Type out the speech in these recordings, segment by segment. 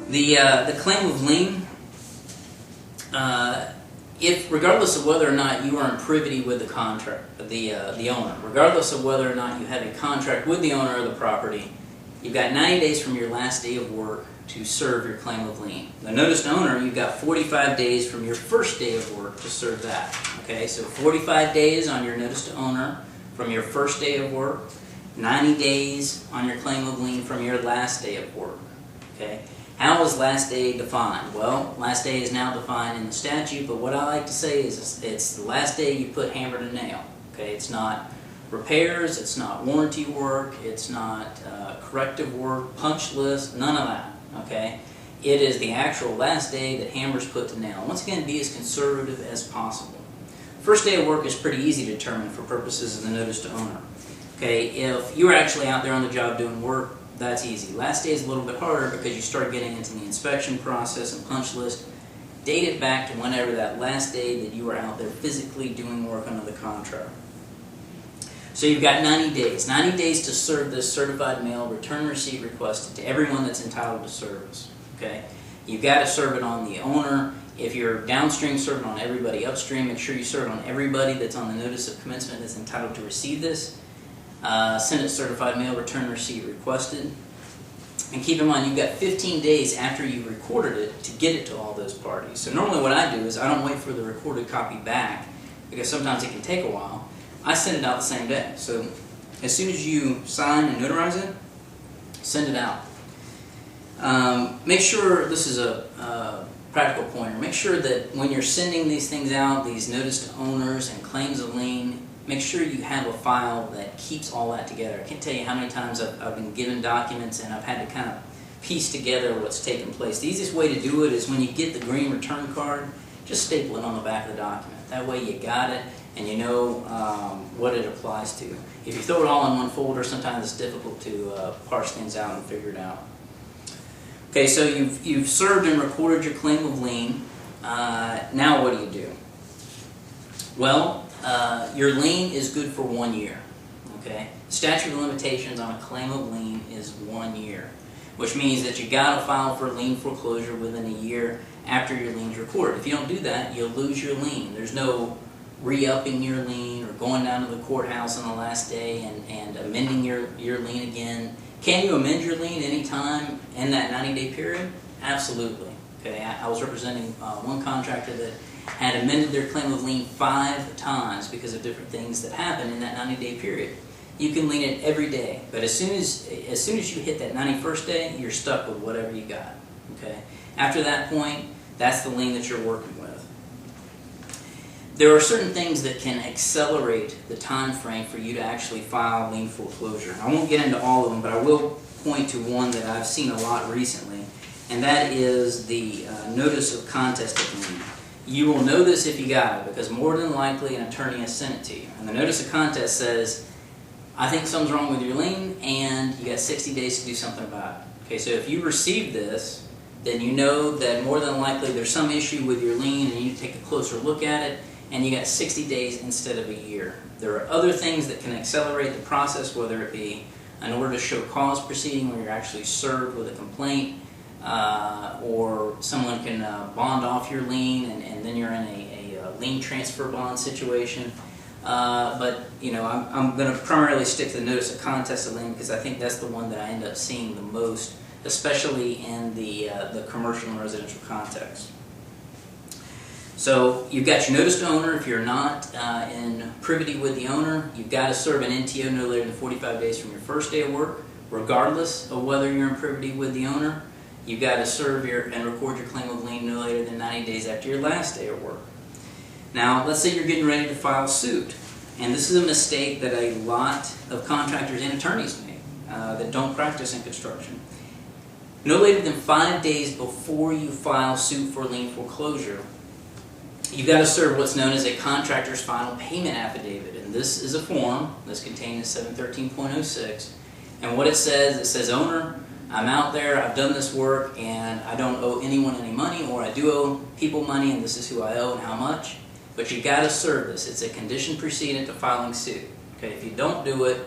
The claim of lien, if regardless of whether or not you are in privity with the contract, the owner, regardless of whether or not you have a contract with the owner of the property, you've got 90 days from your last day of work to serve your claim of lien. The notice to owner, you've got 45 days from your first day of work to serve that. Okay, so 45 days on your notice to owner from your first day of work, 90 days on your claim of lien from your last day of work. Okay, how is last day defined? Well, last day is now defined in the statute, but what I like to say is it's the last day you put hammer to nail. Okay, it's not repairs, it's not warranty work, it's not corrective work, punch list, none of that. Okay, it is the actual last day that hammer's put to nail. Once again, be as conservative as possible. First day of work is pretty easy to determine for purposes of the notice to owner. Okay, if you're actually out there on the job doing work, that's easy. Last day is a little bit harder because you start getting into the inspection process and punch list. Date it back to whenever that last day that you were out there physically doing work under the contract. So you've got 90 days. 90 days to serve this certified mail return receipt requested to everyone that's entitled to service. Okay? You've got to serve it on the owner. If you're downstream, serve it on everybody upstream. Make sure you serve it on everybody that's on the notice of commencement that's entitled to receive this. Send it certified mail return receipt requested. And keep in mind, you've got 15 days after you recorded it to get it to all those parties. So normally what I do is I don't wait for the recorded copy back because sometimes it can take a while. I send it out the same day. So as soon as you sign and notarize it, send it out. Make sure, this is a practical pointer, make sure that when you're sending these things out, these notice to owners and claims of lien, make sure you have a file that keeps all that together. I can't tell you how many times I've been given documents and I've had to kind of piece together what's taken place. The easiest way to do it is when you get the green return card, just staple it on the back of the document. That way you got it and you know what it applies to. If you throw it all in one folder, sometimes it's difficult to parse things out and figure it out. Okay, so you've served and recorded your claim of lien. Now what do? Well, your lien is good for 1 year. Okay, statute of limitations on a claim of lien is 1 year, which means that you got to file for lien foreclosure within a year after your lien's recorded. If you don't do that, you'll lose your lien. There's no re-upping your lien or going down to the courthouse on the last day and amending your lien again. Can you amend your lien anytime in that 90-day period? Absolutely. Okay, I was representing one contractor that had amended their claim of lien 5 times because of different things that happened in that 90-day period. You can lien it every day, but as soon as you hit that 91st day, you're stuck with whatever you got. Okay. After that point, that's the lien that you're working with. There are certain things that can accelerate the time frame for you to actually file lien foreclosure. I won't get into all of them, but I will point to one that I've seen a lot recently, and that is the notice of contest of lien. You will know this if you got it, because more than likely an attorney has sent it to you. And the notice of contest says, I think something's wrong with your lien, and you got 60 days to do something about it. Okay, so if you receive this, then you know that more than likely there's some issue with your lien, and you need to take a closer look at it, and you got 60 days instead of a year. There are other things that can accelerate the process, whether it be an order to show cause proceeding where you're actually served with a complaint, or someone can bond off your lien, and then you're in a lien transfer bond situation. But you know, I'm going to primarily stick to the notice of contest of lien because I think that's the one that I end up seeing the most, especially in the commercial and residential context. So you've got your notice to owner. If you're not in privity with the owner, you've got to serve an NTO no later than 45 days from your first day of work, regardless of whether you're in privity with the owner. You've got to serve and record your claim of lien no later than 90 days after your last day of work. Now, let's say you're getting ready to file suit, and this is a mistake that a lot of contractors and attorneys make that don't practice in construction. No later than 5 days before you file suit for lien foreclosure, you've got to serve what's known as a contractor's final payment affidavit, and this is a form that's contained in 713.06, and what it says, owner, I'm out there, I've done this work, and I don't owe anyone any money, or I do owe people money, and this is who I owe and how much, but you've got to serve this. It's a condition precedent to filing suit. Okay, if you don't do it,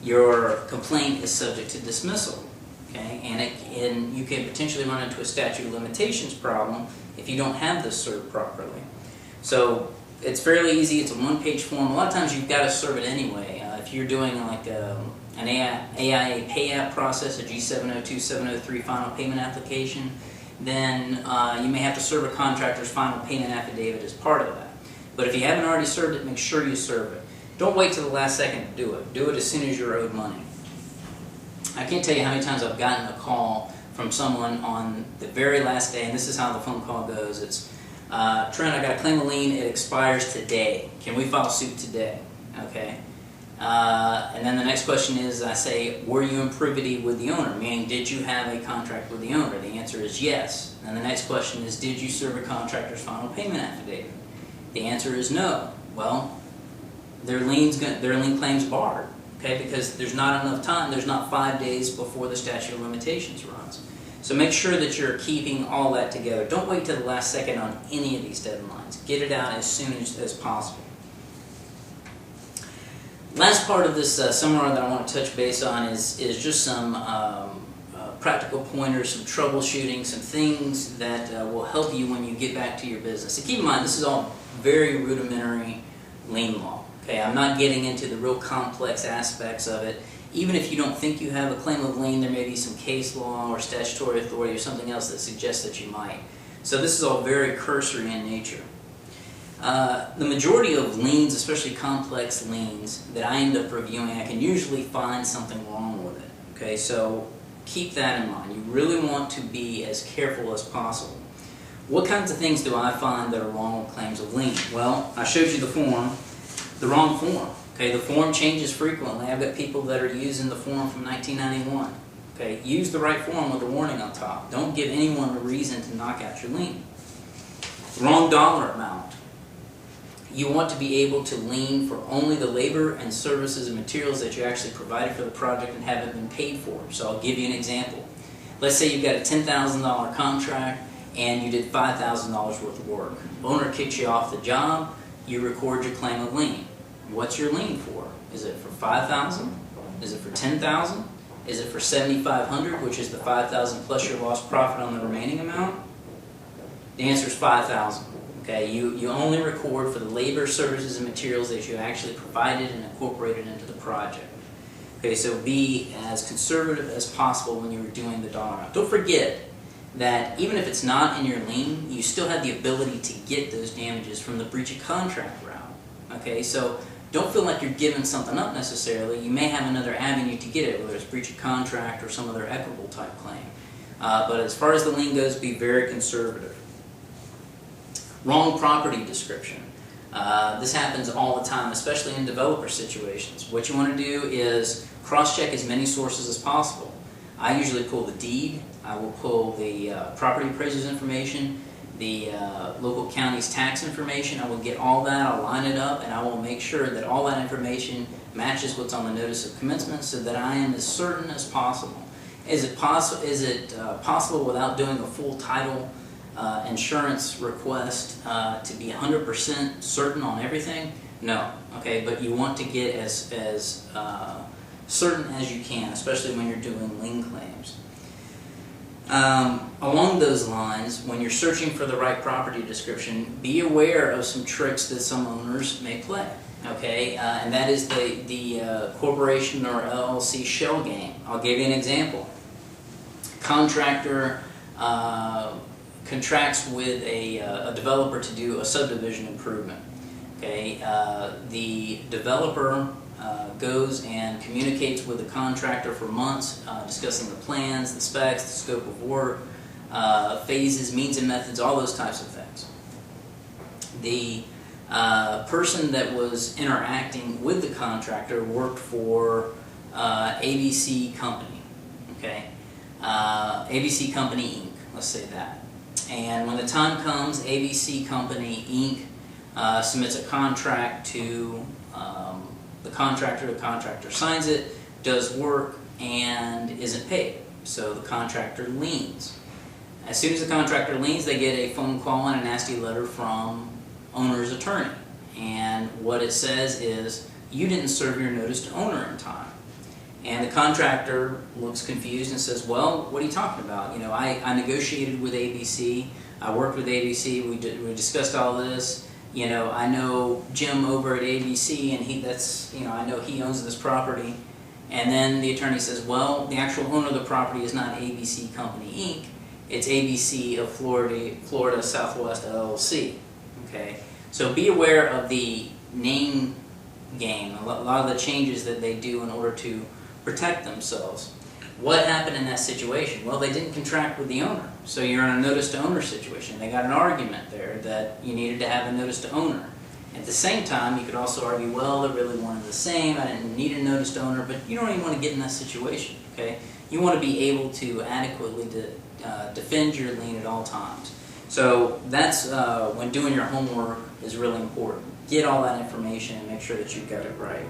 your complaint is subject to dismissal. Okay, and you can potentially run into a statute of limitations problem if you don't have this served properly. So it's fairly easy. It's a one-page form. A lot of times you've got to serve it anyway. If you're doing like an AIA pay app process, a G702, 703 final payment application, then you may have to serve a contractor's final payment affidavit as part of that. But if you haven't already served it, make sure you serve it. Don't wait till the last second to do it. Do it as soon as you're owed money. I can't tell you how many times I've gotten a call from someone on the very last day, and this is how the phone call goes. It's, Trent, I got a claim of lien, it expires today. Can we file suit today? Okay. And then the next question is, I say, were you in privity with the owner? Meaning, did you have a contract with the owner? The answer is yes. And the next question is, did you serve a contractor's final payment affidavit? The answer is no. Well, their lien claim's barred, okay, because there's not enough time. There's not 5 days before the statute of limitations runs. So make sure that you're keeping all that together. Don't wait till the last second on any of these deadlines. Get it out as soon as possible. Last part of this seminar that I want to touch base on is just some practical pointers, some troubleshooting, some things that will help you when you get back to your business. So keep in mind, this is all very rudimentary lien law. Okay, I'm not getting into the real complex aspects of it. Even if you don't think you have a claim of lien, there may be some case law or statutory authority or something else that suggests that you might. So this is all very cursory in nature. The majority of liens, especially complex liens, that I end up reviewing, I can usually find something wrong with it. Okay, so keep that in mind. You really want to be as careful as possible. What kinds of things do I find that are wrong with claims of lien? Well, I showed you the form, the wrong form. Okay, the form changes frequently. I've got people that are using the form from 1991. Okay, use the right form with a warning on top. Don't give anyone a reason to knock out your lien. Wrong dollar amount. You want to be able to lien for only the labor and services and materials that you actually provided for the project and haven't been paid for. So I'll give you an example. Let's say you've got a $10,000 contract and you did $5,000 worth of work. Owner kicks you off the job, you record your claim of lien. What's your lien for? Is it for $5,000? Is it for $10,000? Is it for $7,500, which is the $5,000 plus your lost profit on the remaining amount? The answer is $5,000. Okay, you only record for the labor, services, and materials that you actually provided and incorporated into the project. Okay, so be as conservative as possible when you're doing the dollar amount. Don't forget that even if it's not in your lien, you still have the ability to get those damages from the breach of contract route. Okay, so don't feel like you're giving something up necessarily. You may have another avenue to get it, whether it's breach of contract or some other equitable type claim. But as far as the lien goes, be very conservative. Wrong property description. This happens all the time, especially in developer situations. What you want to do is cross-check as many sources as possible. I usually pull the deed, I will pull the property appraiser's information, the local county's tax information. I will get all that, I'll line it up, and I will make sure that all that information matches what's on the notice of commencement so that I am as certain as possible. Is it possible without doing a full title insurance request to be 100% certain on everything? No. Okay, but you want to get as certain as you can, especially when you're doing lien claims. Along those lines, when you're searching for the right property description, be aware of some tricks that some owners may play. Okay, and that is the corporation or LLC shell game. I'll give you an example. Contractor contracts with a developer to do a subdivision improvement. Okay, the developer goes and communicates with the contractor for months, discussing the plans, the specs, the scope of work, phases, means and methods, all those types of things. The person that was interacting with the contractor worked for ABC Company, okay? ABC Company Inc., let's say that. And when the time comes, ABC Company Inc. Submits a contract to the contractor signs it, does work, and isn't paid. So the contractor liens. As soon as the contractor liens, they get a phone call and a nasty letter from owner's attorney. And what it says is, you didn't serve your notice to owner in time. And the contractor looks confused and says, well, what are you talking about? You know, I negotiated with ABC, I worked with ABC, we discussed all this. You know, I know Jim over at ABC, and I know he owns this property. And then the attorney says, well, the actual owner of the property is not ABC Company, Inc., it's ABC of Florida Southwest LLC. Okay? So be aware of the name game, a lot of the changes that they do in order to protect themselves. What happened in that situation? Well, they didn't contract with the owner, so you're in a notice to owner situation. They got an argument there that you needed to have a notice to owner. At the same time, you could also argue, well, they're really one and the same, I didn't need a notice to owner, but you don't even want to get in that situation, okay? You want to be able to adequately defend your lien at all times. So that's when doing your homework is really important. Get all that information and make sure that you've got it right.